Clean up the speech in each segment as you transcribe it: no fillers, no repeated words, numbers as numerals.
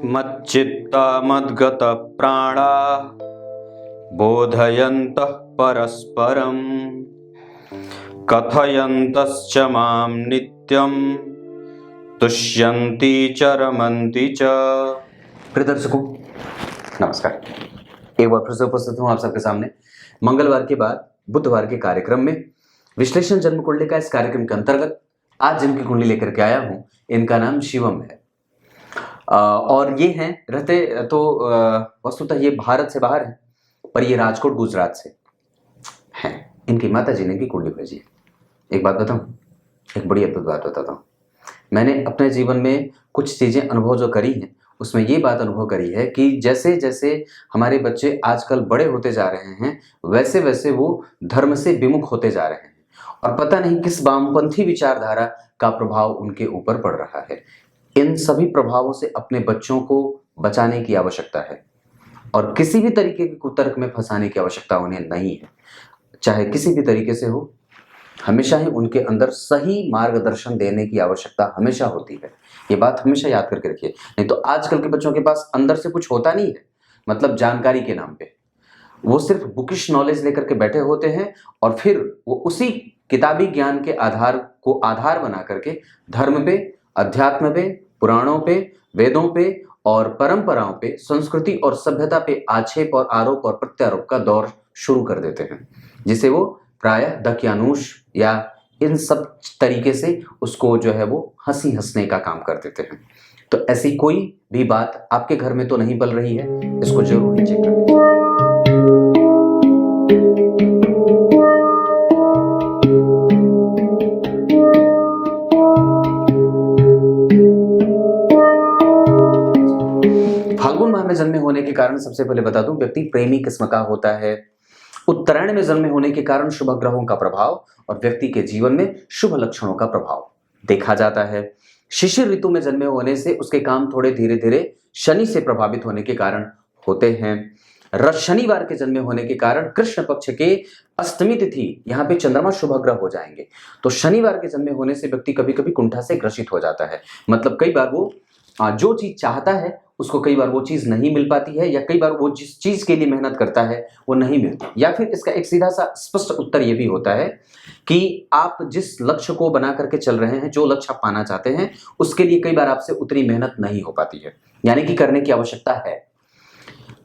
मच्चित्ता मद्गतप्राणा बोधयन्तः परस्परं कथयन्तश्च मां नित्यं तुष्यन्ति च रमन्ति च। प्रिय दर्शकों नमस्कार, एक बार फिर से उपस्थित हूँ आप सबके सामने मंगलवार के बाद बुधवार के कार्यक्रम में। विश्लेषण जन्म कुंडली का इस कार्यक्रम के अंतर्गत आज जिनकी कुंडली लेकर के आया हूँ इनका नाम शिवम है और ये हैं रहते तो वस्तुतः ये भारत से बाहर है पर ये राजकोट गुजरात से हैं। इनकी माता जी ने इनकी कुंडली भेजी है। एक बात बताऊं, एक बड़ी अद्भुत बात बताता हूँ। मैंने अपने जीवन में कुछ चीज़ें अनुभव जो करी हैं उसमें ये बात अनुभव करी है कि जैसे जैसे हमारे बच्चे आजकल बड़े होते जा रहे हैं वैसे वैसे वो धर्म से विमुख होते जा रहे हैं और पता नहीं किस वामपंथी विचारधारा का प्रभाव उनके ऊपर पड़ रहा है। इन सभी प्रभावों से अपने बच्चों को बचाने की आवश्यकता है और किसी भी तरीके के कुतर्क में फंसाने की आवश्यकता उन्हें नहीं है। चाहे किसी भी तरीके से हो, हमेशा ही उनके अंदर सही मार्गदर्शन देने की आवश्यकता हमेशा होती है। ये बात हमेशा याद करके रखिए, नहीं तो आजकल के बच्चों के पास अंदर से कुछ होता नहीं है। मतलब जानकारी के नाम पे वो सिर्फ बुकिश नॉलेज लेकर के बैठे होते हैं और फिर वो उसी किताबी ज्ञान के आधार को आधार बना करके धर्म पे, अध्यात्म पे, पुराणों पे, वेदों पे और परंपराओं पे, संस्कृति और सभ्यता पे आक्षेप और आरोप और प्रत्यारोप का दौर शुरू कर देते हैं, जिसे वो प्रायः दकियानूश या इन सब तरीके से उसको जो है वो हंसने का काम कर देते हैं। तो ऐसी कोई भी बात आपके घर में तो नहीं बल रही है, इसको जरूर ही चेक कर लीजिए। फाल्गुन माह में जन्मे होने के कारण सबसे पहले बता दूं, व्यक्ति प्रेमी किस्म का होता है। उत्तरायण में जन्मे होने के कारण शुभ ग्रहों का प्रभाव और व्यक्ति के जीवन में शुभ लक्षणों का प्रभाव देखा जाता है। शिशिर ऋतु में जन्मे होने से उसके काम थोड़े धीरे धीरे शनि से प्रभावित होने के कारण होते हैं। शनिवार के जन्मे होने के कारण कृष्ण पक्ष के अष्टमी तिथि यहाँ पे चंद्रमा शुभ ग्रह हो जाएंगे। तो शनिवार के जन्मे होने से व्यक्ति कभी कभी कुंठा से ग्रसित हो जाता है। मतलब कई बार वो जो चीज चाहता है उसको कई बार वो चीज नहीं मिल पाती है, या कई बार वो जिस चीज के लिए मेहनत करता है वो नहीं मिलती। या फिर इसका एक सीधा सा स्पष्ट उत्तर ये भी होता है कि आप जिस लक्ष्य को बना करके चल रहे हैं, जो लक्ष्य आप पाना चाहते हैं, उसके लिए कई बार आपसे उतनी मेहनत नहीं हो पाती है, यानी कि करने की आवश्यकता है।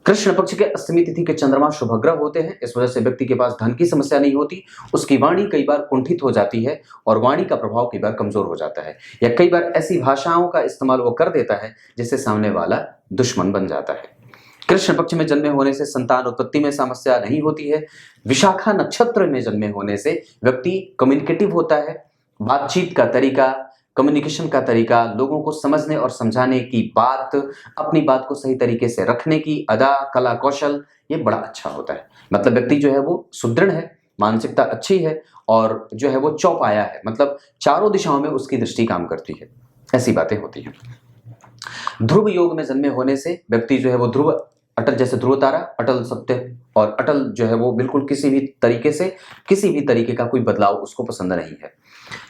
कृष्ण पक्ष के अष्टमी तिथि के चंद्रमा शुभ ग्रह होते हैं, इस वजह से व्यक्ति के पास धन की समस्या नहीं होती। उसकी वाणी कई बार कुंठित हो जाती है और वाणी का प्रभाव कई बार कमजोर हो जाता है, या कई बार ऐसी भाषाओं का इस्तेमाल वो कर देता है जिससे सामने वाला दुश्मन बन जाता है। कृष्ण पक्ष में जन्मे होने से संतान उत्पत्ति में समस्या नहीं होती है। विशाखा नक्षत्र में जन्मे होने से व्यक्ति कम्युनिकेटिव होता है। बातचीत का तरीका, कम्युनिकेशन का तरीका, लोगों को समझने और समझाने की बात, अपनी बात को सही तरीके से रखने की अदा, कला, कौशल, ये बड़ा अच्छा होता है। मतलब व्यक्ति जो है वो सुदृढ़ है, मानसिकता अच्छी है और जो है वो चौपाया है। मतलब चारों दिशाओं में उसकी दृष्टि काम करती है, ऐसी बातें होती हैं। ध्रुव योग में जन्मे होने से व्यक्ति जो है वो ध्रुव अटल, जैसे ध्रुव तारा, अटल सत्य और अटल जो है वो बिल्कुल किसी भी तरीके का कोई बदलाव उसको पसंद नहीं है।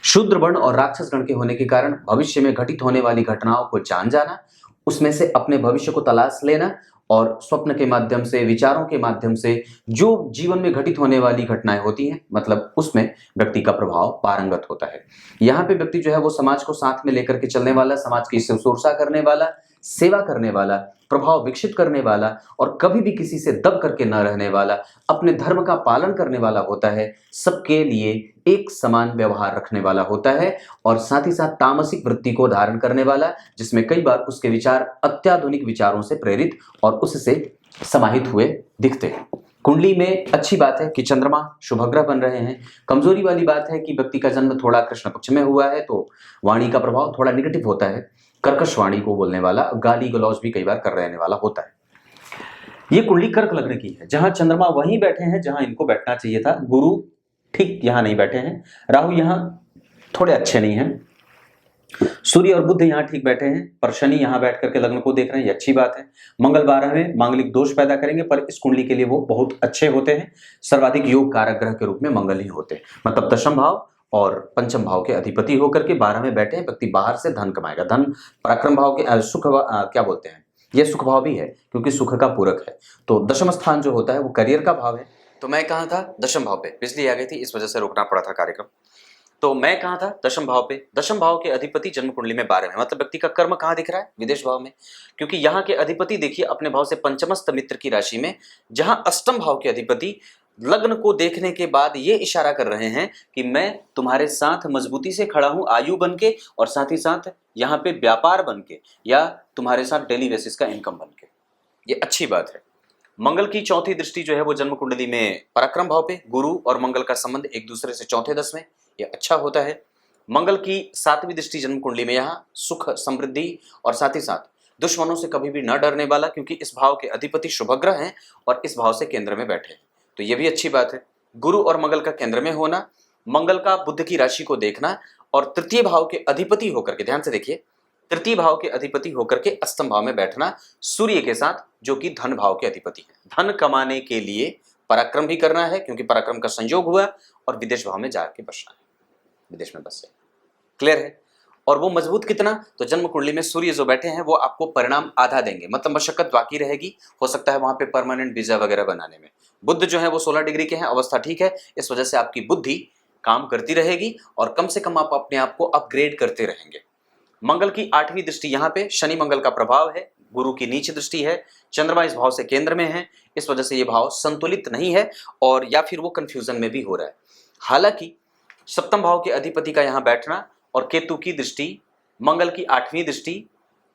शूद्र वर्ण और राक्षस गण के होने के कारण भविष्य में घटित होने वाली घटनाओं को जान जाना, उसमें से अपने भविष्य को तलाश लेना और स्वप्न के माध्यम से, विचारों के माध्यम से जो जीवन में घटित होने वाली घटनाएं होती हैं, मतलब उसमें व्यक्ति का प्रभाव पारंगत होता है। यहाँ पे व्यक्ति जो है वो समाज को साथ में लेकर के चलने वाला, समाज की शुश्रूषा करने वाला, सेवा करने वाला, प्रभाव विकसित करने वाला और कभी भी किसी से दब करके न रहने वाला, अपने धर्म का पालन करने वाला होता है, सबके लिए एक समान व्यवहार रखने वाला होता है और साथ ही साथ तामसिक वृत्ति को धारण करने वाला, जिसमें कई बार उसके विचार अत्याधुनिक विचारों से प्रेरित और उससे समाहित हुए दिखते हैं। कुंडली में अच्छी बात है कि चंद्रमा शुभ ग्रह बन रहे हैं। कमजोरी वाली बात है कि व्यक्ति का जन्म थोड़ा कृष्ण पक्ष में हुआ है तो वाणी का प्रभाव थोड़ा निगेटिव होता है। कर्कश वाणी को बोलने वाला, गाली गलौज भी कई बार कर रहने वाला होता है। ये कुंडली कर्क लग्न की है, जहां चंद्रमा वहीं बैठे हैं जहां इनको बैठना चाहिए था। गुरु ठीक यहां नहीं बैठे हैं, राहु यहां थोड़े अच्छे नहीं हैं, सूर्य और बुध यहाँ ठीक बैठे हैं, पर शनि यहाँ बैठ करके लग्न को देख रहे हैं, ये अच्छी बात है। मंगल 12 में मांगलिक दोष पैदा करेंगे, पर इस कुंडली के लिए वो बहुत अच्छे होते हैं। सर्वाधिक योग कारक ग्रह के रूप में मंगल ही होते हैं, मतलब दशम भाव और पंचम भाव के अधिपति होकर के 12 में बैठे हैं। व्यक्ति बाहर से धन कमाएगा, धन पराक्रम भाव के सुख क्या बोलते हैं, यह सुख भाव भी है क्योंकि सुख का पूरक है। तो दशम स्थान जो होता है वो करियर का भाव है। तो मैं कहाँ था? दशम भाव पे। बिजली आ गई थी, इस वजह से रोकना पड़ा था कार्यक्रम। तो मैं कहाँ था? दशम भाव पे। दशम भाव के अधिपति जन्म कुंडली में 12 में, मतलब व्यक्ति का कर्म कहाँ दिख रहा है? विदेश भाव में। क्योंकि यहाँ के अधिपति देखिए अपने भाव से पंचमस्त मित्र की राशि में, जहां अष्टम भाव के अधिपति लग्न को देखने के बाद ये इशारा कर रहे हैं कि मैं तुम्हारे साथ मजबूती से खड़ा हूं, आयु बन के, और साथ ही साथ यहाँ पे व्यापार बन के, या तुम्हारे साथ डेली बेसिस का इनकम बन के। ये अच्छी बात है। मंगल की चौथी दृष्टि जो है वो जन्म कुंडली में पराक्रम भाव पे, गुरु और मंगल का संबंध एक दूसरे से चौथे 10 में, ये अच्छा होता है। मंगल की 7वीं दृष्टि जन्म कुंडली में यहाँ सुख, समृद्धि और साथ ही साथ दुश्मनों से कभी भी न डरने वाला, क्योंकि इस भाव के अधिपति शुभ ग्रह हैं और इस भाव से केंद्र में बैठे हैं, तो ये भी अच्छी बात है। गुरु और मंगल का केंद्र में होना, मंगल का बुध की राशि को देखना, और तृतीय भाव के अधिपति होकर के, ध्यान से देखिए, तृतीय भाव के अधिपति होकर के अष्टम भाव में बैठना सूर्य के साथ, जो कि धन भाव के अधिपति है। धन कमाने के लिए पराक्रम भी करना है क्योंकि पराक्रम का संयोग हुआ, और विदेश भाव में जाके बसना है, विदेश में बसे। क्लियर है? और वो मजबूत कितना? तो जन्म कुंडली में सूर्य जो बैठे हैं वो आपको परिणाम आधा देंगे, मतलब मशक्कत बाकी रहेगी, हो सकता है वहां पे परमानेंट वीजा वगैरह बनाने में। बुध जो है वो 16 डिग्री के हैं, अवस्था ठीक है, इस वजह से आपकी बुद्धि काम करती रहेगी और कम से कम आप अपने आप को अपग्रेड करते रहेंगे। मंगल की 8वीं दृष्टि यहाँ पे शनि मंगल का प्रभाव है, गुरु की नीच दृष्टि है, चंद्रमा इस भाव से केंद्र में है, इस वजह से ये भाव संतुलित नहीं है, और या फिर वो कंफ्यूजन में भी हो रहा है। हालांकि सप्तम भाव के अधिपति का यहाँ बैठना और केतु की दृष्टि, मंगल की 8वीं दृष्टि,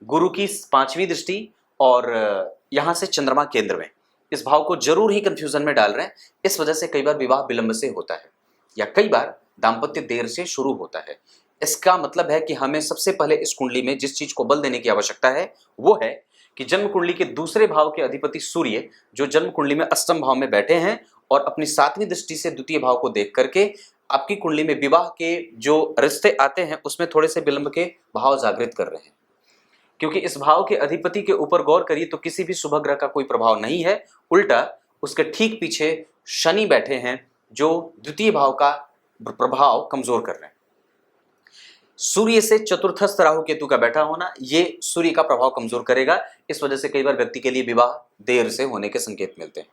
गुरु की 5वीं दृष्टि, और यहाँ से चंद्रमा केंद्र में, इस भाव को जरूर ही कंफ्यूजन में डाल रहे हैं। इस वजह से कई बार विवाह विलंब से होता है, या कई बार दाम्पत्य देर से शुरू होता है। इसका मतलब है कि हमें सबसे पहले इस कुंडली में जिस चीज को बल देने की आवश्यकता है वो है कि जन्म कुंडली के दूसरे भाव के अधिपति सूर्य, जो जन्म कुंडली में अष्टम भाव में बैठे हैं, और अपनी 7वीं दृष्टि से द्वितीय भाव को देख करके आपकी कुंडली में विवाह के जो रिश्ते आते हैं उसमें थोड़े से विलंब के भाव जागृत कर रहे हैं। क्योंकि इस भाव के अधिपति के ऊपर गौर करिए तो किसी भी शुभ ग्रह का कोई प्रभाव नहीं है, उल्टा उसके ठीक पीछे शनि बैठे हैं, जो द्वितीय भाव का प्रभाव कमजोर कर रहे हैं। सूर्य से चतुर्थस्थ राहु केतु का बैठा होना, ये सूर्य का प्रभाव कमजोर करेगा, इस वजह से कई बार व्यक्ति के लिए विवाह देर से होने के संकेत मिलते हैं।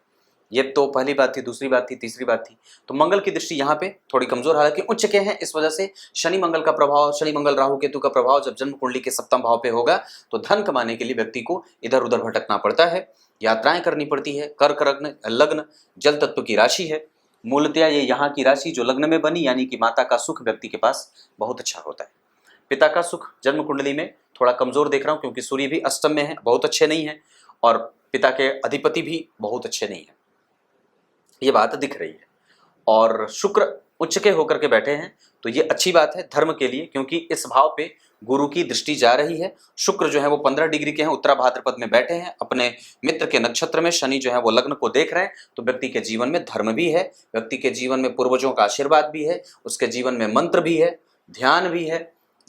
ये तो पहली बात थी, दूसरी बात थी, तीसरी बात थी। तो मंगल की दृष्टि यहाँ पे थोड़ी कमजोर, हालांकि उच्च के हैं, इस वजह से शनि मंगल का प्रभाव, शनि मंगल राहु केतु का प्रभाव जब जन्म कुंडली के सप्तम भाव पे होगा तो धन कमाने के लिए व्यक्ति को इधर उधर भटकना पड़ता है, यात्राएं करनी पड़ती है। कर्क लग्न जल तत्व की राशि है, मूलतः ये यहाँ की राशि जो लग्न में बनी, यानी कि माता का सुख व्यक्ति के पास बहुत अच्छा होता है। पिता का सुख जन्म कुंडली में थोड़ा कमजोर देख रहा हूं, क्योंकि सूर्य भी अष्टम में है, बहुत अच्छे नहीं है, और पिता के अधिपति भी बहुत अच्छे नहीं है, ये बात दिख रही है। और शुक्र उच्च के होकर के बैठे हैं, तो ये अच्छी बात है धर्म के लिए, क्योंकि इस भाव पे गुरु की दृष्टि जा रही है। शुक्र जो है वो 15 डिग्री के हैं, उत्तरा भाद्रपद में बैठे हैं, अपने मित्र के नक्षत्र में। शनि जो है वो लग्न को देख रहे हैं, तो व्यक्ति के जीवन में धर्म भी है, व्यक्ति के जीवन में पूर्वजों का आशीर्वाद भी है, उसके जीवन में मंत्र भी है, ध्यान भी है,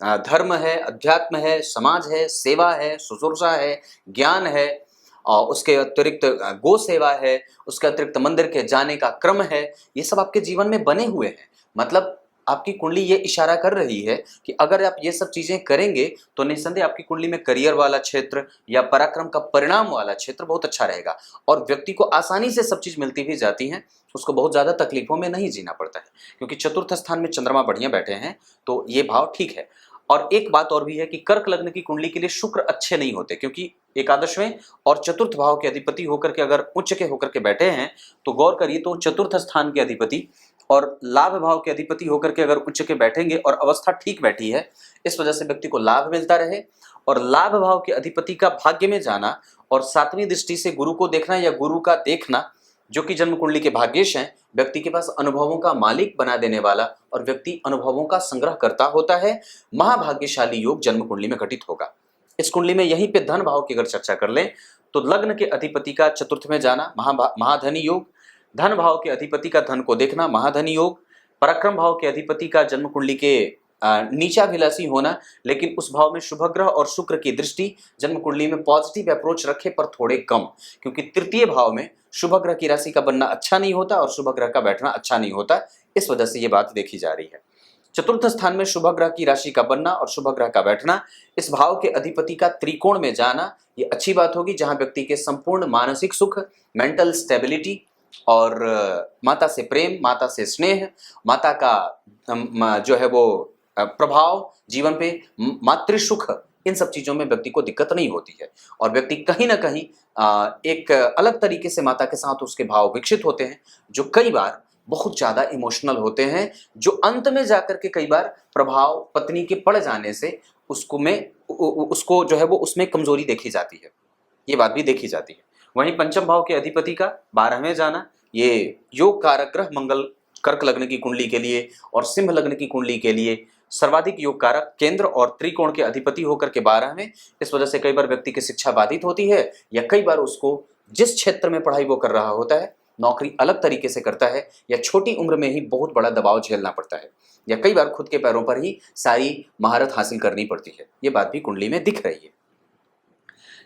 धर्म है, अध्यात्म है, समाज है, सेवा है, शुश्रूषा है, ज्ञान है, और उसके अतिरिक्त गो सेवा है, उसके अतिरिक्त मंदिर के जाने का क्रम है, ये सब आपके जीवन में बने हुए हैं। मतलब आपकी कुंडली ये इशारा कर रही है कि अगर आप ये सब चीजें करेंगे तो निस्संदेह आपकी कुंडली में करियर वाला क्षेत्र या पराक्रम का परिणाम वाला क्षेत्र बहुत अच्छा रहेगा, और व्यक्ति को आसानी से सब चीज मिलती भी जाती है, उसको बहुत ज्यादा तकलीफों में नहीं जीना पड़ता है, क्योंकि चतुर्थ स्थान में चंद्रमा बढ़िया बैठे हैं, तो ये भाव ठीक है। और एक बात और भी है कि कर्क लग्न की कुंडली के लिए शुक्र अच्छे नहीं होते, क्योंकि एकादशवें और चतुर्थ भाव के अधिपति होकर के अगर उच्च के होकर के बैठे हैं तो गौर करिए तो चतुर्थ स्थान के अधिपति और लाभ भाव के अधिपति होकर के अगर उच्च के बैठेंगे और अवस्था ठीक बैठी है, इस वजह से व्यक्ति को लाभ मिलता रहे। और लाभ भाव के अधिपति का भाग्य में जाना और 7वीं दृष्टि से गुरु को देखना या गुरु का देखना, जो कि जन्म कुंडली के भाग्येश हैं, व्यक्ति के पास अनुभवों का मालिक बना देने वाला और व्यक्ति अनुभवों का संग्रह करता होता है। महाभाग्यशाली योग जन्म कुंडली में घटित होगा। इस कुंडली में यहीं पे धन भाव की अगर चर्चा कर लें तो लग्न के अधिपति का चतुर्थ में जाना महाधनी योग, धन भाव के अधिपति का धन को देखना महाधनी योग, पराक्रम भाव के अधिपति का जन्म कुंडली के नीचाभिलाषी होना, लेकिन उस भाव में शुभ ग्रह और शुक्र की दृष्टि जन्म कुंडली में पॉजिटिव अप्रोच रखे पर थोड़े कम, क्योंकि तृतीय भाव में शुभ ग्रह की राशि का बनना अच्छा नहीं होता और शुभ ग्रह का बैठना अच्छा नहीं होता, इस वजह से ये बात देखी जा रही है। चतुर्थ स्थान में शुभ ग्रह की राशि का बनना और शुभ ग्रह का बैठना, इस भाव के अधिपति का त्रिकोण में जाना, ये अच्छी बात होगी, जहां व्यक्ति के संपूर्ण मानसिक सुख, मेंटल स्टेबिलिटी और माता से प्रेम, माता से स्नेह, माता का जो है वो प्रभाव जीवन पे, मातृ सुख, इन सब चीजों में व्यक्ति को दिक्कत नहीं होती है। और व्यक्ति कहीं ना कहीं एक अलग तरीके से माता के साथ उसके भाव विकसित होते हैं, जो कई बार बहुत ज्यादा इमोशनल होते हैं, जो अंत में जाकर के कई बार प्रभाव पत्नी के पड़ जाने से उसको जो है वो उसमें कमजोरी देखी जाती है, ये बात भी देखी जाती है। वहीं पंचम भाव के अधिपति का 12वें जाना, ये योग कारक ग्रह मंगल कर्क लग्न की कुंडली के लिए और सिंह लग्न की कुंडली के लिए सर्वाधिक योग कारक केंद्र और त्रिकोण के अधिपति होकर के 12वें, इस वजह से कई बार व्यक्ति की शिक्षा बाधित होती है, या कई बार उसको जिस क्षेत्र में पढ़ाई वो कर रहा होता है, नौकरी अलग तरीके से करता है, या छोटी उम्र में ही बहुत बड़ा दबाव झेलना पड़ता है, या कई बार खुद के पैरों पर ही सारी महारत हासिल करनी पड़ती है। ये बात भी कुंडली में दिख रही है।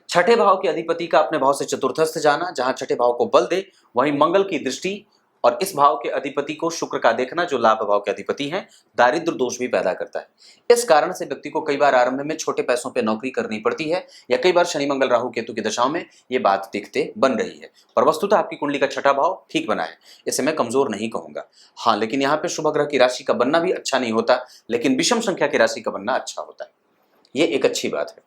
छठे भाव के अधिपति का अपने भाव से चतुर्थस्थ जाना, जहां छठे भाव को बल दे, वहीं मंगल की दृष्टि और इस भाव के अधिपति को शुक्र का देखना, जो लाभ भाव के अधिपति हैं, दारिद्र दोष भी पैदा करता है। इस कारण से व्यक्ति को कई बार आरंभ में छोटे पैसों पे नौकरी करनी पड़ती है, या कई बार शनि मंगल राहु केतु की दशाओं में ये बात दिखते बन रही है। पर वस्तुतः आपकी कुंडली का छठा भाव ठीक बना है, इसे मैं कमजोर नहीं कहूंगा। हाँ, लेकिन यहाँ पे शुभ ग्रह की राशि का बनना भी अच्छा नहीं होता, लेकिन विषम संख्या की राशि का बनना अच्छा होता है, ये एक अच्छी बात है।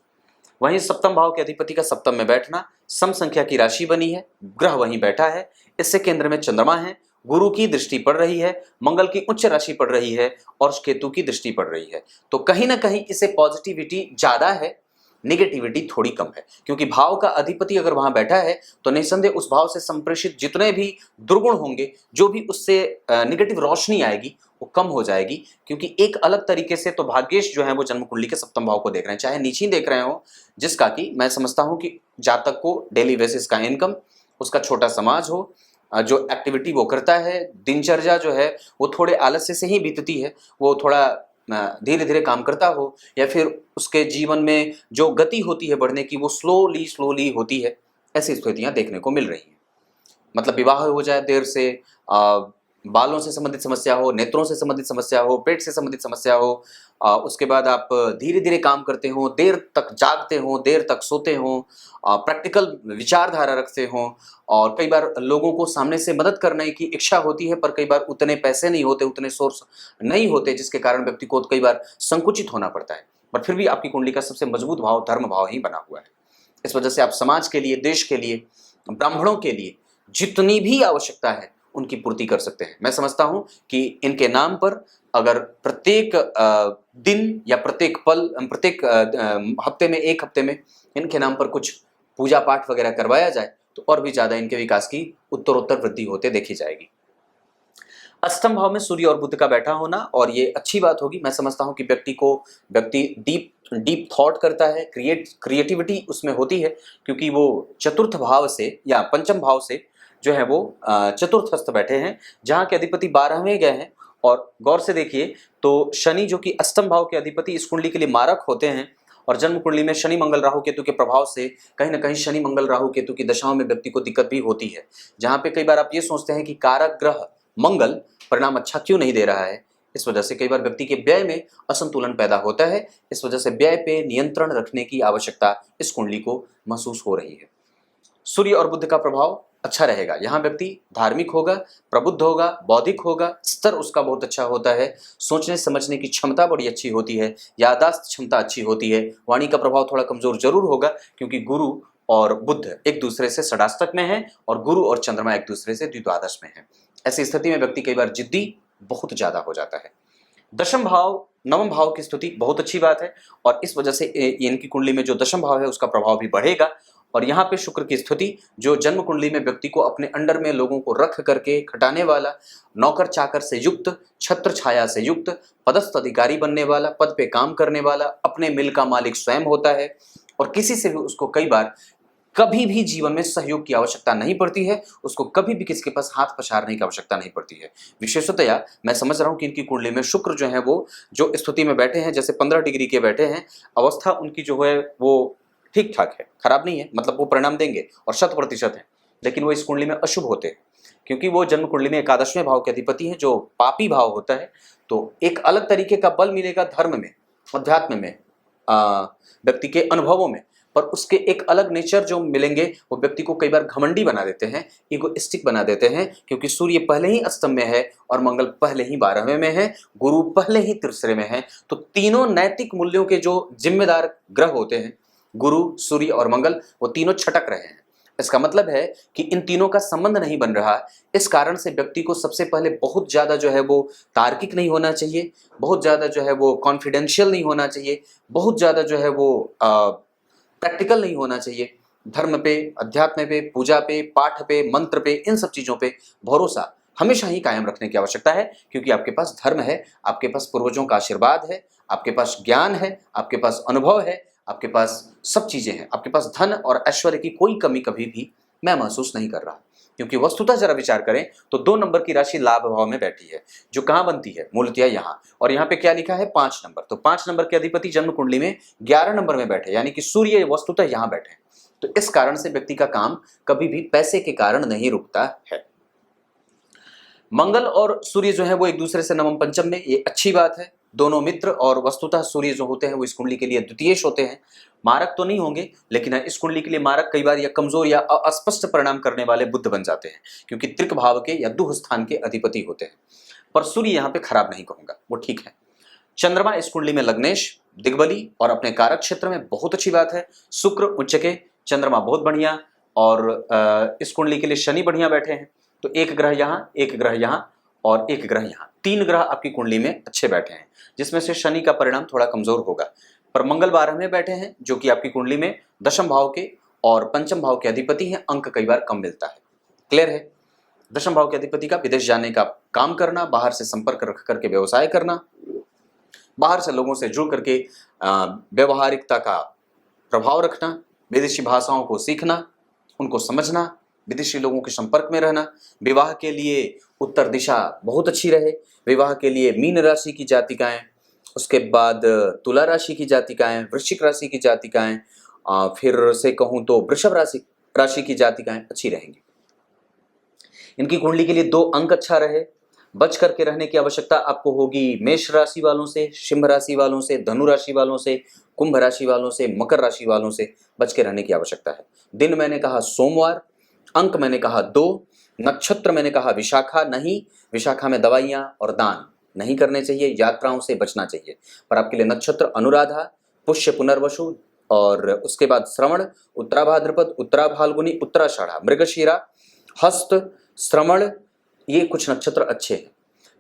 वहीं सप्तम भाव के अधिपति का सप्तम में बैठना, सम संख्या की राशि बनी है, ग्रह वहीं बैठा है, इससे केंद्र में चंद्रमा है, गुरु की दृष्टि पड़ रही है, मंगल की उच्च राशि पड़ रही है और केतु की दृष्टि पड़ रही है। तो कहीं ना कहीं इसे पॉजिटिविटी ज्यादा है, नेगेटिविटी थोड़ी कम है, क्योंकि भाव का अधिपति अगर वहां बैठा है तो निसंदेह उस भाव से संप्रेषित जितने भी दुर्गुण होंगे, जो भी उससे नेगेटिव रोशनी आएगी वो कम हो जाएगी। क्योंकि एक अलग तरीके से तो भाग्येश जो है वो जन्म कुंडली के सप्तम भाव को देख रहे हैं, चाहे नीचे देख रहे हो, जिसका कि मैं समझता हूं कि जातक को डेली बेसिस का इनकम, उसका छोटा समाज हो, जो एक्टिविटी वो करता है, दिनचर्या जो है वो थोड़े आलस्य से ही बीतती है, वो थोड़ा धीरे धीरे काम करता हो, या फिर उसके जीवन में जो गति होती है बढ़ने की वो स्लोली स्लोली होती है, ऐसी स्थितियां देखने को मिल रही हैं। मतलब विवाह हो जाए देर से, बालों से संबंधित समस्या हो, नेत्रों से संबंधित समस्या हो, पेट से संबंधित समस्या हो, उसके बाद आप धीरे धीरे काम करते हो, देर तक जागते हो, देर तक सोते हो, प्रैक्टिकल विचारधारा रखते हो, और कई बार लोगों को सामने से मदद करने की इच्छा होती है, पर कई बार उतने पैसे नहीं होते, उतने सोर्स नहीं होते, जिसके कारण व्यक्ति को कई बार संकुचित होना पड़ता है। पर फिर भी आपकी कुंडली का सबसे मजबूत भाव धर्म भाव ही बना हुआ है। इस वजह से आप समाज के लिए, देश के लिए, ब्राह्मणों के लिए जितनी भी आवश्यकता है उनकी पूर्ति कर सकते हैं। मैं समझता हूं कि इनके नाम पर अगर प्रत्येक दिन या प्रत्येक पल, प्रत्येक हफ्ते में, एक हफ्ते में इनके नाम पर कुछ पूजा पाठ वगैरह करवाया जाए तो और भी ज्यादा इनके विकास की उत्तरोत्तर वृद्धि होते देखी जाएगी। अष्टम भाव में सूर्य और बुध का बैठा होना, और ये अच्छी बात होगी। मैं समझता हूं कि व्यक्ति डीप थॉट करता है, क्रिएटिविटी उसमें होती है, क्योंकि वो चतुर्थ भाव से या पंचम भाव से जो है वो चतुर्थस्थ बैठे हैं, जहां के अधिपति 12वें गए हैं। और गौर से देखिए तो शनि जो कि अष्टम भाव के अधिपति इस कुंडली के लिए मारक होते हैं, और जन्म कुंडली में शनि मंगल राहु केतु के प्रभाव से कहीं ना कहीं शनि मंगल राहु केतु की दशाओं में व्यक्ति को दिक्कत भी होती है, जहां पे कई बार आप ये सोचते हैं कि कारक ग्रह मंगल परिणाम अच्छा क्यों नहीं दे रहा है। इस वजह से कई बार व्यक्ति के व्यय में असंतुलन पैदा होता है। इस वजह से व्यय पे नियंत्रण रखने की आवश्यकता इस कुंडली को महसूस हो रही है। सूर्य और बुध का प्रभाव अच्छा रहेगा, यहाँ व्यक्ति धार्मिक होगा, प्रबुद्ध होगा, बौद्धिक होगा, स्तर उसका बहुत अच्छा होता है, सोचने समझने की क्षमता बड़ी अच्छी होती है, याददाश्त क्षमता अच्छी होती है। वाणी का प्रभाव थोड़ा कमजोर जरूर होगा, क्योंकि गुरु और बुध एक दूसरे से षडाष्टक में है और गुरु और चंद्रमा एक दूसरे से द्विद्वादश में है। ऐसी स्थिति में व्यक्ति कई बार जिद्दी बहुत ज्यादा हो जाता है। दशम भाव, नवम भाव की स्थिति बहुत अच्छी बात है, और इस वजह से इनकी कुंडली में जो दशम भाव है उसका प्रभाव भी बढ़ेगा। और यहाँ पे शुक्र की स्थिति जो जन्म कुंडली में व्यक्ति को अपने अंडर में लोगों को रख करके खटाने वाला, नौकर चाकर से युक्त, छत्र छाया से युक्त, पदस्थ अधिकारी बनने वाला, पद पे काम करने वाला, अपने मिल का मालिक स्वयं होता है, और किसी से भी उसको कई बार कभी भी जीवन में सहयोग की आवश्यकता नहीं पड़ती है, उसको कभी भी किसी के पास हाथ पछाड़ने की आवश्यकता नहीं पड़ती है। विशेषतया मैं समझ रहा हूँ कि इनकी कुंडली में शुक्र जो है वो जो स्थिति में बैठे हैं, जैसे 15 डिग्री के बैठे हैं, अवस्था उनकी जो है वो ठीक ठाक है, खराब नहीं है, मतलब वो परिणाम देंगे और 100% है, लेकिन वो इस कुंडली में अशुभ होते हैं। क्योंकि वो जन्म कुंडली में एकादशवें भाव के अधिपति हैं, जो पापी भाव होता है। तो एक अलग तरीके का बल मिलेगा धर्म में, अध्यात्म में, व्यक्ति के अनुभवों में, पर उसके एक अलग नेचर जो मिलेंगे वो व्यक्ति को कई बार घमंडी बना देते हैं, इगोइस्टिक बना देते हैं, क्योंकि सूर्य पहले ही अष्टम में है और मंगल पहले ही 12वें में है, गुरु पहले ही तीसरे में है। तो तीनों नैतिक मूल्यों के जो जिम्मेदार ग्रह होते हैं, गुरु, सूर्य और मंगल, वो तीनों छटक रहे हैं। इसका मतलब है कि इन तीनों का संबंध नहीं बन रहा। इस कारण से व्यक्ति को सबसे पहले बहुत ज़्यादा जो है वो तार्किक नहीं होना चाहिए, बहुत ज़्यादा जो है वो कॉन्फिडेंशियल नहीं होना चाहिए, बहुत ज़्यादा जो है वो प्रैक्टिकल नहीं होना चाहिए। धर्म पे, अध्यात्म पे, पूजा पे, पाठ पे, मंत्र पे, इन सब चीज़ों पे भरोसा हमेशा ही कायम रखने की आवश्यकता है, क्योंकि आपके पास धर्म है, आपके पास पूर्वजों का आशीर्वाद है, आपके पास ज्ञान है, आपके पास अनुभव है, आपके पास सब चीज़ें हैं, आपके पास धन और ऐश्वर्य की कोई कमी कभी भी मैं महसूस नहीं कर रहा। क्योंकि वस्तुतः जरा विचार करें तो 2 नंबर की राशि लाभ भाव में बैठी है, जो कहाँ बनती है, मूलतः यहाँ। और यहाँ पे क्या लिखा है, 5 नंबर। तो 5 नंबर के अधिपति जन्म कुंडली में 11 नंबर में बैठे, यानी कि सूर्य वस्तुतः यहाँ बैठे। तो इस कारण से व्यक्ति का काम कभी भी पैसे के कारण नहीं रुकता है। मंगल और सूर्य जो है वो एक दूसरे से नवम पंचम में, ये अच्छी बात है, दोनों मित्र। और वस्तुतः सूर्य जो होते हैं वो इस कुंडली के लिए द्वितीयेश होते हैं। मारक तो नहीं होंगे, लेकिन इस कुंडली के लिए मारक कई बार या कमजोर या अस्पष्ट परिणाम करने वाले बुध बन जाते हैं, क्योंकि त्रिक भाव के या दुह स्थान के अधिपति होते हैं। पर सूर्य यहाँ पे खराब नहीं कहूंगा, वो ठीक है। चंद्रमा इस कुंडली में लग्नेश, दिग्बली और अपने कारक क्षेत्र में, बहुत अच्छी बात है। शुक्र उच्च के, चंद्रमा बहुत बढ़िया, और इस कुंडली के लिए शनि बढ़िया बैठे हैं। तो एक ग्रह यहाँ, एक ग्रह यहाँ और एक ग्रह यहाँ, 3 ग्रह आपकी कुंडली में अच्छे बैठे हैं, जिसमें से शनि का परिणाम थोड़ा कमजोर होगा। पर मंगल 12 में बैठे हैं, जो कि आपकी कुंडली में दशम भाव के और पंचम भाव के अधिपति हैं। अंक कई बार कम मिलता है। क्लियर है? दशम भाव के अधिपति का विदेश जाने का काम करना, बाहर से संपर्क रख करके व्यवसाय करना, बाहर से लोगों से जुड़ करके व्यवहारिकता का प्रभाव रखना, विदेशी भाषाओं को सीखना, उनको समझना, विदेशी लोगों के संपर्क में रहना। विवाह के लिए उत्तर दिशा बहुत अच्छी रहे। विवाह के लिए मीन राशि की जातिकाएं, उसके बाद तुला राशि की जातिकाएं, वृश्चिक राशि की जातिकाएं, फिर से कहूं तो वृषभ राशि की जातिकाएं अच्छी रहेंगी। इनकी कुंडली के लिए 2 अंक अच्छा रहे। बच करके रहने की आवश्यकता आपको होगी मेष राशि वालों से, सिंह राशि वालों से, धनु राशि वालों से, कुंभ राशि वालों से, मकर राशि वालों से बच के रहने की आवश्यकता है। दिन मैंने कहा सोमवार, अंक मैंने कहा 2, नक्षत्र मैंने कहा विशाखा नहीं, विशाखा में दवाइयां और दान नहीं करने चाहिए, यात्राओं से बचना चाहिए। पर आपके लिए नक्षत्र अनुराधा, पुष्य, पुनर्वसु और उसके बाद श्रवण, उत्तरा भाद्रपद, उत्तरा फाल्गुनी, उत्तराषाढ़ा, मृगशिरा, हस्त, श्रवण, ये कुछ नक्षत्र अच्छे हैं।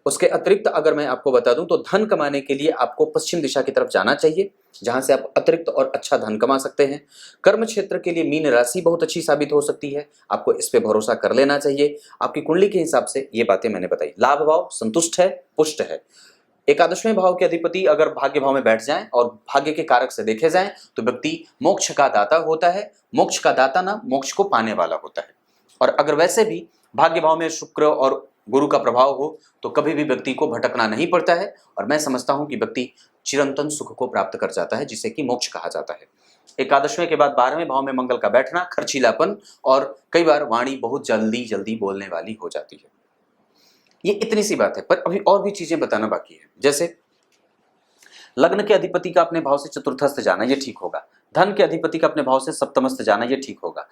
उसके अतिरिक्त अगर मैं आपको बता दूं तो धन कमाने के लिए आपको पश्चिम दिशा की तरफ जाना चाहिए, जहां से आप अतिरिक्त और अच्छा धन कमा सकते हैं। कर्म क्षेत्र के लिए मीन राशि बहुत अच्छी साबित हो सकती है, आपको इस पे भरोसा कर लेना चाहिए। आपकी कुंडली के हिसाब से ये बातें मैंने बताई। लाभ भाव संतुष्ट है, पुष्ट है। एकादशवें भाव के अधिपति अगर भाग्य भाव में बैठ जाएं और भाग्य के कारक से देखे जाएं तो व्यक्ति मोक्ष का दाता होता है। मोक्ष का दाता ना मोक्ष को पाने वाला होता है। और अगर वैसे भी भाग्य भाव में शुक्र और गुरु का प्रभाव हो तो कभी भी व्यक्ति को भटकना नहीं पड़ता है, और मैं समझता हूं कि व्यक्ति चिरंतन सुख को प्राप्त कर जाता है, जिसे कि मोक्ष कहा जाता है। एकादशवें के बाद 12वें भाव में मंगल का बैठना खर्चीलापन, और कई बार वाणी बहुत जल्दी जल्दी बोलने वाली हो जाती है। ये इतनी सी बात है, पर अभी और भी चीजें बताना बाकी है। जैसे लग्न के अधिपति का अपने भाव से चतुर्थस्थ जाना, ये ठीक होगा। धन के अधिपति का अपने भाव से सप्तमस्थ जाना, ये ठीक होगा।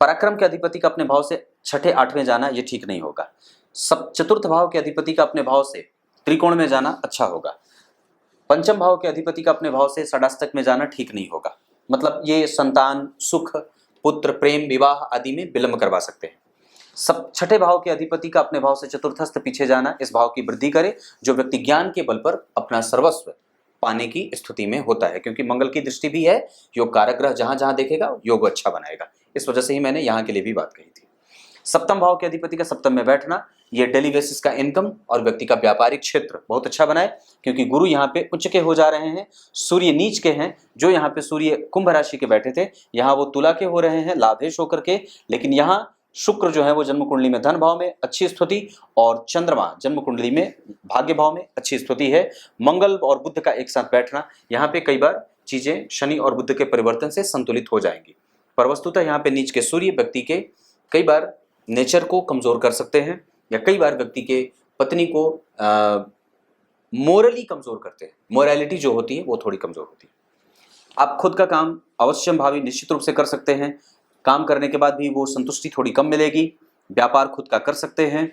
पराक्रम के अधिपति का अपने भाव से छठे 8वें जाना, ये ठीक नहीं होगा। सब चतुर्थ भाव के अधिपति का अपने भाव से त्रिकोण में जाना अच्छा होगा। पंचम भाव के अधिपति का अपने भाव से षडाष्टक में जाना ठीक नहीं होगा। मतलब ये संतान, सुख, पुत्र, प्रेम, विवाह आदि में विलंब करवा सकते हैं। सब छठे भाव के अधिपति का अपने भाव से चतुर्थस्थ पीछे जाना इस भाव की वृद्धि करे, जो व्यक्ति ज्ञान के बल पर अपना सर्वस्व पाने की स्थिति में होता है, क्योंकि मंगल की दृष्टि भी है। योग कारक ग्रह जहां जहां देखेगा योग अच्छा बनाएगा। इस वजह से ही मैंने यहाँ के लिए भी बात कही थी। सप्तम भाव के अधिपति का सप्तम में बैठना, ये डेली बेसिस का इनकम और व्यक्ति का व्यापारिक क्षेत्र बहुत अच्छा बनाए, क्योंकि गुरु यहाँ पे उच्च के हो जा रहे हैं, सूर्य नीच के हैं। जो यहाँ पे सूर्य कुंभ राशि के बैठे थे, यहाँ वो तुला के हो रहे हैं लाभेश होकर के। लेकिन यहाँ शुक्र जो है वो जन्म कुंडली में धन भाव में अच्छी स्थिति, और चंद्रमा जन्म कुंडली में भाग्य भाव में अच्छी स्थिति है। मंगल और बुध का एक साथ बैठना, यहाँ पे कई बार चीजें शनि और बुध के परिवर्तन से संतुलित हो जाएंगी। पर वस्तुतः यहाँ पे नीच के सूर्य व्यक्ति के कई बार नेचर को कमजोर कर सकते हैं, या कई बार व्यक्ति के पत्नी को मोरली कमजोर करते हैं। मोरालिटी जो होती है वो थोड़ी कमजोर होती है। आप खुद का काम अवश्यम भावी निश्चित रूप से कर सकते हैं। काम करने के बाद भी वो संतुष्टि थोड़ी कम मिलेगी। व्यापार खुद का कर सकते हैं,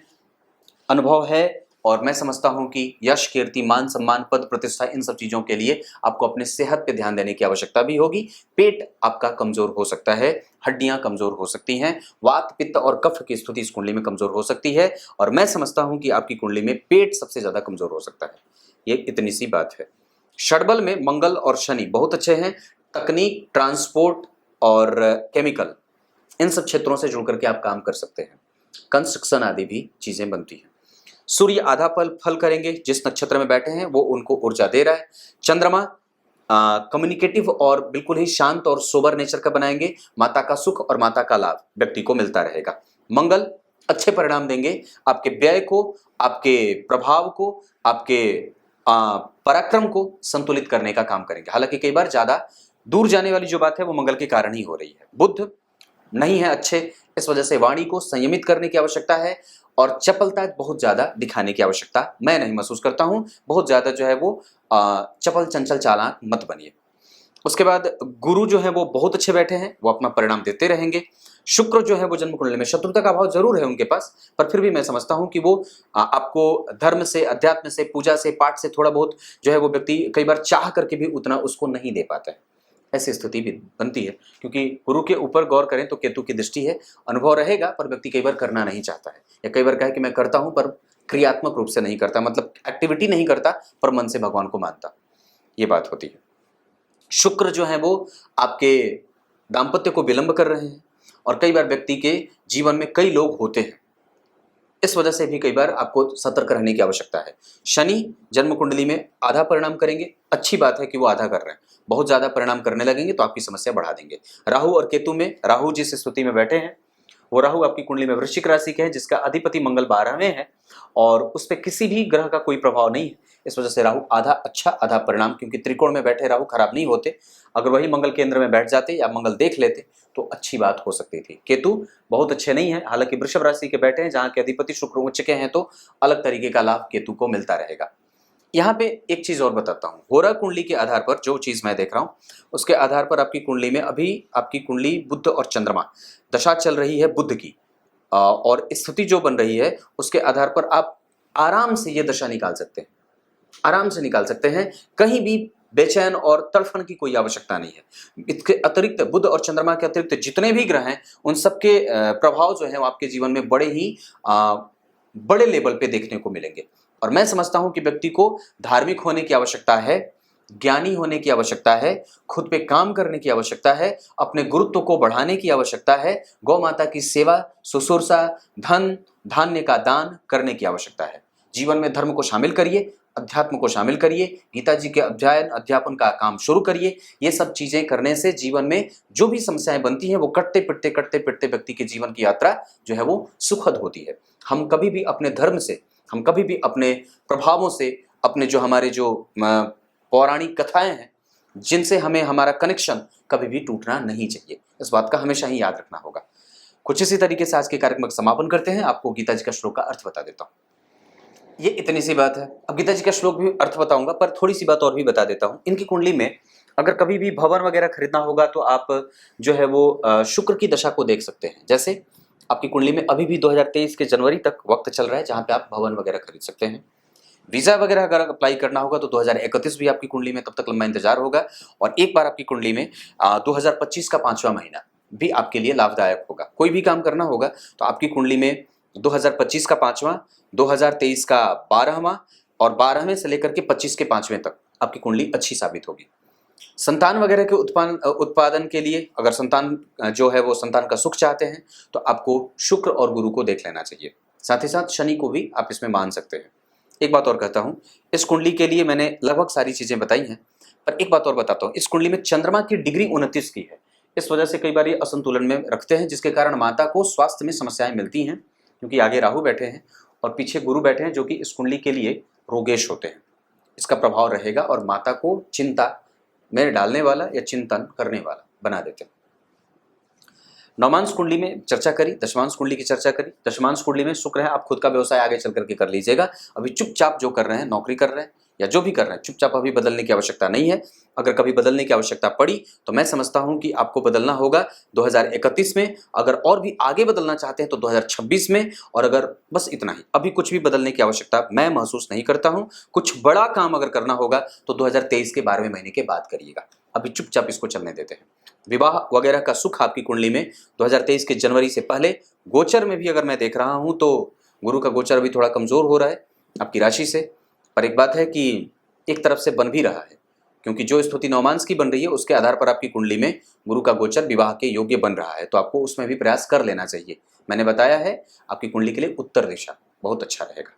अनुभव है। और मैं समझता हूं कि यश, कीर्ति, मान सम्मान, पद प्रतिष्ठा, इन सब चीजों के लिए आपको अपने सेहत पे ध्यान देने की आवश्यकता भी होगी। पेट आपका कमजोर हो सकता है, हड्डियां कमजोर हो सकती हैं, वात, पित्त और कफ की स्थिति इस कुंडली में कमजोर हो सकती है। और मैं समझता हूं कि आपकी कुंडली में पेट सबसे ज्यादा कमजोर हो सकता है। ये इतनी सी बात है। षडबल में मंगल और शनि बहुत अच्छे हैं। तकनीक, ट्रांसपोर्ट और केमिकल, इन सब क्षेत्रों से जुड़ करके आप काम कर सकते हैं। कंस्ट्रक्शन आदि भी चीजें बनती हैं। सूर्य आधा फल करेंगे, जिस नक्षत्र में बैठे हैं वो उनको ऊर्जा दे रहा है। चंद्रमा कम्युनिकेटिव और बिल्कुल ही शांत और सोबर नेचर का बनाएंगे। माता का सुख और माता का लाभ व्यक्ति को मिलता रहेगा। मंगल अच्छे परिणाम देंगे, आपके व्यय को, आपके प्रभाव को, आपके पराक्रम को संतुलित करने का काम करेंगे। हालांकि कई बार ज्यादा दूर जाने वाली जो बात है वो मंगल के कारण ही हो रही है। बुध नहीं है अच्छे, इस वजह से वाणी को संयमित करने की आवश्यकता है और चपलता बहुत ज्यादा दिखाने की आवश्यकता मैं नहीं महसूस करता हूं। बहुत ज्यादा जो है वो चपल चंचल चालाक मत बनिए। उसके बाद गुरु जो है वो बहुत अच्छे बैठे हैं, वो अपना परिणाम देते रहेंगे। शुक्र जो है वो जन्म कुंडली में शत्रुता का भाव जरूर है उनके पास, पर फिर भी मैं समझता हूं कि वो आपको धर्म से, अध्यात्म से, पूजा से, पाठ से थोड़ा बहुत जो है वो व्यक्ति कई बार चाह करके भी उतना उसको नहीं दे पाता है। ऐसी स्थिति भी बनती है, क्योंकि गुरु के ऊपर गौर करें तो केतु की दृष्टि है। अनुभव रहेगा पर व्यक्ति कई बार करना नहीं चाहता है, या कई बार कहे कि मैं करता हूं पर क्रियात्मक रूप से नहीं करता, मतलब एक्टिविटी नहीं करता पर मन से भगवान को मानता। ये बात होती है। शुक्र जो है वो आपके दाम्पत्य को विलंब कर रहे हैं, और कई बार व्यक्ति के जीवन में कई लोग होते हैं, इस वजह से भी कई बार आपको सतर्क रहने की आवश्यकता है। शनि जन्म कुंडली में आधा परिणाम करेंगे, अच्छी बात है कि वो आधा कर रहे हैं। बहुत ज्यादा परिणाम करने लगेंगे तो आपकी समस्या बढ़ा देंगे। राहु और केतु में, राहु जिस स्थिति में बैठे हैं वो राहु आपकी कुंडली में वृश्चिक राशि के हैं, जिसका अधिपति मंगल 12वें है और उस पर किसी भी ग्रह का कोई प्रभाव नहीं है। इस वजह से राहु आधा अच्छा आधा परिणाम, क्योंकि त्रिकोण में बैठे राहु खराब नहीं होते। अगर वही मंगल केंद्र में बैठ जाते या मंगल देख लेते तो अच्छी बात हो सकती थी। केतु बहुत अच्छे नहीं है, हालांकि वृषभ राशि के बैठे हैं जहां के अधिपति शुक्र उच्च के हैं, तो अलग तरीके का लाभ केतु को मिलता रहेगा। यहाँ पे एक चीज और बताता हूँ, होरा कुंडली के आधार पर जो चीज मैं देख रहा हूँ उसके आधार पर आपकी कुंडली में अभी आपकी कुंडली बुध और चंद्रमा दशा चल रही है बुध की, और स्थिति जो बन रही है उसके आधार पर आप आराम से ये दशा निकाल सकते हैं, आराम से निकाल सकते हैं। कहीं भी बेचैन और तड़फन की कोई आवश्यकता नहीं है। इसके अतिरिक्त बुध और चंद्रमा के अतिरिक्त जितने भी ग्रह हैं उन सबके प्रभाव जो है वो आपके जीवन में बड़े ही बड़े लेवल पे देखने को मिलेंगे। और मैं समझता हूं कि व्यक्ति को धार्मिक होने की आवश्यकता है, ज्ञानी होने की आवश्यकता है, खुद पे काम करने की आवश्यकता है, अपने गुरुत्व को बढ़ाने की आवश्यकता है, गौ माता की सेवा, शुश्रूषा, धन धान्य का दान करने की आवश्यकता है। जीवन में धर्म को शामिल करिए, अध्यात्म को शामिल करिए, गीता जी के अध्ययन अध्यापन का काम शुरू करिए। ये सब चीजें करने से जीवन में जो भी समस्याएं बनती हैं वो कटते पिटते व्यक्ति के जीवन की यात्रा जो है वो सुखद होती है। हम कभी भी अपने धर्म से, हम कभी भी अपने प्रभावों से, अपने जो हमारे जो पौराणिक कथाएं हैं जिनसे हमें हमारा कनेक्शन कभी भी टूटना नहीं चाहिए। इस बात का हमेशा ही याद रखना होगा। कुछ इसी तरीके से आज के कार्यक्रम का समापन करते हैं। आपको गीता जी का श्लोक का अर्थ बता देता हूँ। ये इतनी सी बात है। अब गीता जी का श्लोक भी अर्थ बताऊंगा, पर थोड़ी सी बात और भी बता देता हूँ। इनकी कुंडली में अगर कभी भी भवन वगैरह खरीदना होगा तो आप जो है वो शुक्र की दशा को देख सकते हैं। जैसे आपकी कुंडली में अभी भी 2023 के जनवरी तक वक्त चल रहा है जहां पे आप भवन वगैरह खरीद सकते हैं। वीजा वगैरह अगर अप्लाई करना होगा तो 2031 भी आपकी कुंडली में तब तक लंबा इंतजार होगा। और एक बार आपकी कुंडली में 2025 का 5वां महीना भी आपके लिए लाभदायक होगा। कोई भी काम करना होगा तो आपकी कुंडली में 2025 का 5वां, 2023 का 12वां और 12वें से लेकर के 25 के 5वें तक आपकी कुंडली अच्छी साबित होगी। संतान वगैरह के उत्पादन के लिए, अगर संतान जो है वो संतान का सुख चाहते हैं तो आपको शुक्र और गुरु को देख लेना चाहिए। साथ ही साथ शनि को भी आप इसमें मान सकते हैं। एक बात और कहता हूं, इस कुंडली के लिए मैंने लगभग सारी चीजें बताई हैं, पर एक बात और बताता हूं, इस कुंडली में चंद्रमा की डिग्री 29 की है। इस वजह से कई बार ये असंतुलन में रखते हैं, जिसके कारण माता को स्वास्थ्य में समस्याएं मिलती हैं, क्योंकि आगे राहु बैठे हैं और पीछे गुरु बैठे हैं जो कि इस कुंडली के लिए रोगेश होते हैं। इसका प्रभाव रहेगा और माता को चिंता में डालने वाला या चिंतन करने वाला बना देते हैं। नवमांश कुंडली में चर्चा करी, दशमांश कुंडली की चर्चा करी। दशमांश कुंडली में शुक्र है, आप खुद का व्यवसाय आगे चल करके कर लीजिएगा। अभी चुपचाप जो कर रहे हैं, नौकरी कर रहे हैं या जो भी कर रहे हैं, चुपचाप अभी बदलने की आवश्यकता नहीं है। अगर कभी बदलने की आवश्यकता पड़ी तो मैं समझता हूं कि आपको बदलना होगा 2031 में, अगर और भी आगे बदलना चाहते हैं तो 2026 में, और अगर बस इतना ही, अभी कुछ भी बदलने की आवश्यकता मैं महसूस नहीं करता हूं। कुछ बड़ा काम अगर करना होगा तो 2023 के 12वें महीने के बाद करिएगा, अभी चुपचाप इसको चलने देते हैं। विवाह वगैरह का सुख आपकी कुंडली में 2023 के जनवरी से पहले, गोचर में भी अगर मैं देख रहा हूं तो गुरु का गोचर अभी थोड़ा कमजोर हो रहा है आपकी राशि से। पर एक बात है कि एक तरफ से बन भी रहा है, क्योंकि जो स्थिति नवमांश की बन रही है उसके आधार पर आपकी कुंडली में गुरु का गोचर विवाह के योग्य बन रहा है, तो आपको उसमें भी प्रयास कर लेना चाहिए। मैंने बताया है आपकी कुंडली के लिए उत्तर दिशा बहुत अच्छा रहेगा।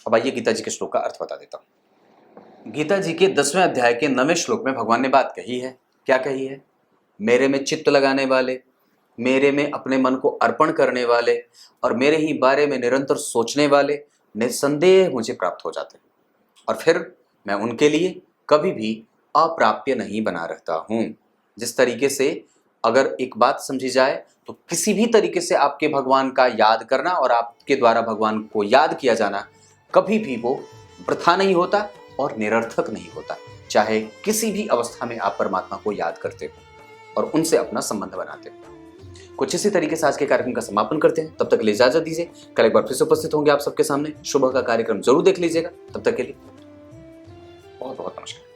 अब आइए गीता जी के श्लोक का अर्थ बता देता हूँ। गीता जी के 10वें अध्याय के 9वें श्लोक में भगवान ने बात कही है। क्या कही है? मेरे में चित्त लगाने वाले, मेरे में अपने मन को अर्पण करने वाले और मेरे ही बारे में निरंतर सोचने वाले निस्संदेह मुझे प्राप्त हो जाते हैं, और फिर मैं उनके लिए कभी भी अप्राप्य नहीं बना रहता हूं। जिस तरीके से अगर एक बात समझी जाए तो किसी भी तरीके से आपके भगवान का याद करना और आपके द्वारा भगवान को याद किया जाना कभी भी वो वृथा नहीं होता और निरर्थक नहीं होता, चाहे किसी भी अवस्था में आप परमात्मा को याद करते हो और उनसे अपना संबंध बनाते हो। कुछ इसी तरीके से आज के कार्यक्रम का समापन करते हैं। तब तक के लिए इजाजत दीजिए। कल एक बार फिर से उपस्थित होंगे आप सबके सामने। सुबह का कार्यक्रम जरूर देख लीजिएगा। तब तक के लिए बहुत बहुत नमस्कार।